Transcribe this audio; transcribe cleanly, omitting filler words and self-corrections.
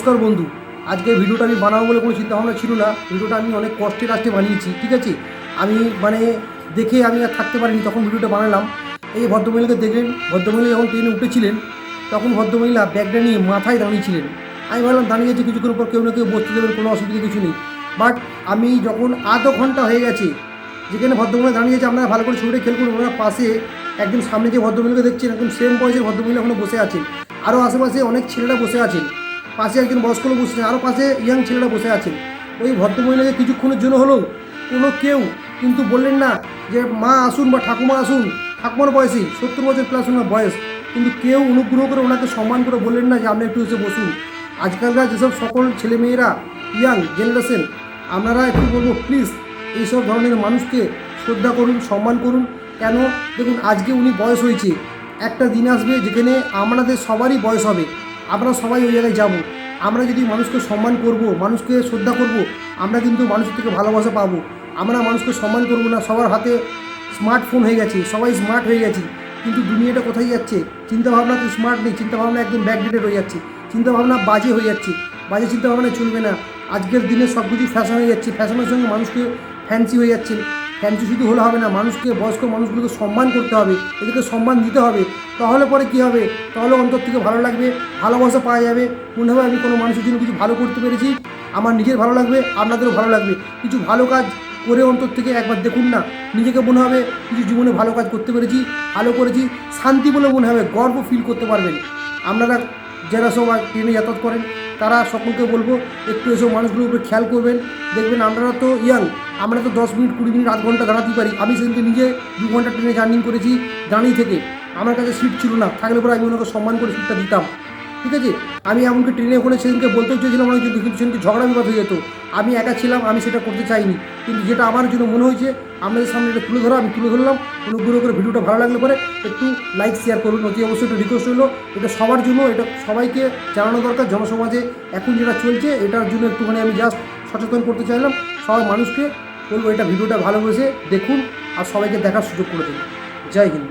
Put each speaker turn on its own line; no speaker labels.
নমস্কার বন্ধু। আজকে ভিডিওটা আমি বানাবো বলে কোনো চিন্তাভাবনা ছিল না। ভিডিওটা আমি অনেক কষ্টে রাস্টে বানিয়েছি, ঠিক আছে। আমি দেখে আমি আর থাকতে পারিনি, তখন ভিডিওটা বানালাম। এই যে ভদ্রমহিলাকে দেখলেন, ভদ্রমহিলা যখন ট্রেনে উঠেছিলেন তখন ভদ্রমহিলা ব্যাগটা নিয়ে মাথায় দাঁড়িয়েছিলেন। আমি ভাবলাম দাঁড়িয়ে গেছে কিছুক্ষণ পর কেউ না কেউ বসতে দেবেন, কোনো অসুবিধা কিছু নেই। বাট আমি যখন আধ ঘন্টা হয়ে গেছে যেখানে ভদ্রমহিলা দাঁড়িয়ে গেছে, আপনারা ভালো করে ছবিটা খেয়াল করুন, ওনার পাশে একদম সামনে যে ভদ্রমহিলাকে দেখছেন একদম সেম বয়সের ভদ্রমহিলা ওখানে বসে আছেন। আরও আশেপাশে অনেক ছেলেরা বসে আছেন, পাশে একজন বয়স্ক লোক বসেছেন, আরও পাশে ইয়াং ছেলেরা বসে আছেন। ওই ভদ্রমহিলাকে কিছুক্ষণের জন্য হলেও কোনো কেউ কিন্তু বললেন না যে মা আসুন বা ঠাকুমা আসুন। ঠাকুমার বয়সী 70 বছর প্লাস ওনার বয়স, কিন্তু কেউ অনুগ্রহ করে ওনাকে সম্মান করে বললেন না যে আপনি একটু এসে বসুন। আজকালকার যেসব সকল ছেলেমেয়েরা ইয়াং জেনারেশন, আপনারা একটু বলবো প্লিজ এইসব ধরনের মানুষকে শ্রদ্ধা করুন, সম্মান করুন। কেন দেখুন, আজকে উনি বয়স হয়েছে, একটা দিন আসবে যেখানে আমাদের সবারই বয়স হবে, আমরা সবাই ওই জায়গায় যাব। আমরা যদি মানুষকে সম্মান করব, মানুষকে শ্রদ্ধা করব, আমরা কিন্তু মানুষের থেকে ভালোবাসা পাবো। আমরা মানুষকে সম্মান করব না, সবার হাতে স্মার্টফোন হয়ে গেছে, সবাই স্মার্ট হয়ে গেছি, কিন্তু দুনিয়াটা কোথায় যাচ্ছে? চিন্তাভাবনা তো স্মার্ট নেই, চিন্তাভাবনা একদম ব্যাকডেটেড হয়ে যাচ্ছে, চিন্তাভাবনা বাজে হয়ে যাচ্ছে। বাজে চিন্তাভাবনা চলবে না। আজকের দিনে সব কিছু ফ্যাশন হয়ে যাচ্ছে, ফ্যাশনের সঙ্গে মানুষকে ফ্যান্সি হয়ে যাচ্ছে। ফ্যান্সি শুধু হলে হবে না, মানুষকে, বয়স্ক মানুষগুলোকে সম্মান করতে হবে, এদেরকে সম্মান দিতে হবে। তাহলে পরে কী হবে? তাহলে অন্তর থেকে ভালো লাগবে, ভালোবাসা পাওয়া যাবে। মনে হবে আমি কোনো মানুষের জন্য কিছু ভালো করতে পেরেছি, আমার নিজের ভালো লাগবে, আপনাদেরও ভালো লাগবে। কিছু ভালো কাজ করে অন্তর থেকে একবার দেখুন না, নিজেকে মনে হবে কিছু জীবনে ভালো কাজ করতে পেরেছি, ভালো করেছি, শান্তি বলে মনে হবে, গর্ব ফিল করতে পারবেন। আপনারা যারা সব ট্রেনে যাতায়াত করেন তারা সকলকে বলবো একটু এসব মানুষগুলোর উপরে খেয়াল করবেন। দেখবেন আপনারা তো ইয়াং, আমরা তো 10 মিনিট 20 মিনিট আধ ঘন্টা দাঁড়াতে পারি। আমি সেদিনকে নিজে 2 ঘন্টা ট্রেনে জার্নি করেছি, দাঁড়িয়ে থেকে। আমার কাছে সিট ছিল না, থাকলে পরে আমি ওনাকে সম্মান করে সিটটা দিতাম, ঠিক আছে। আমি এমনকি ট্রেনে ওখানে সেদিনকে বলতেও চেয়েছিলাম অনেক, কিন্তু সেদিনকে ঝগড়া বিবাদ হয়ে যেত। আমি একা ছিলাম, আমি সেটা করতে চাইনি, কিন্তু যেটা আমার জন্য মনে হয়েছে আপনাদের সামনে এটা তুলে ধরা, আমি তুলে ধরলাম। অনুগ্রহ করে ভিডিওটা ভালো লাগলে পরে একটু লাইক শেয়ার করুন, অতি অবশ্যই একটু রিকোয়েস্ট হলো। এটা সবার জন্য, এটা সবাইকে জানানো দরকার। জনসমাজে এখন যেটা চলছে এটার জন্য একটুখানি আমি জাস্ট সচেতন করতে চাইলাম। সবাই মানুষকে বলবো এটা ভিডিওটা ভালোবেসে দেখুন আর সবাইকে দেখার সুযোগ করে দিন। জয় হিন্দ।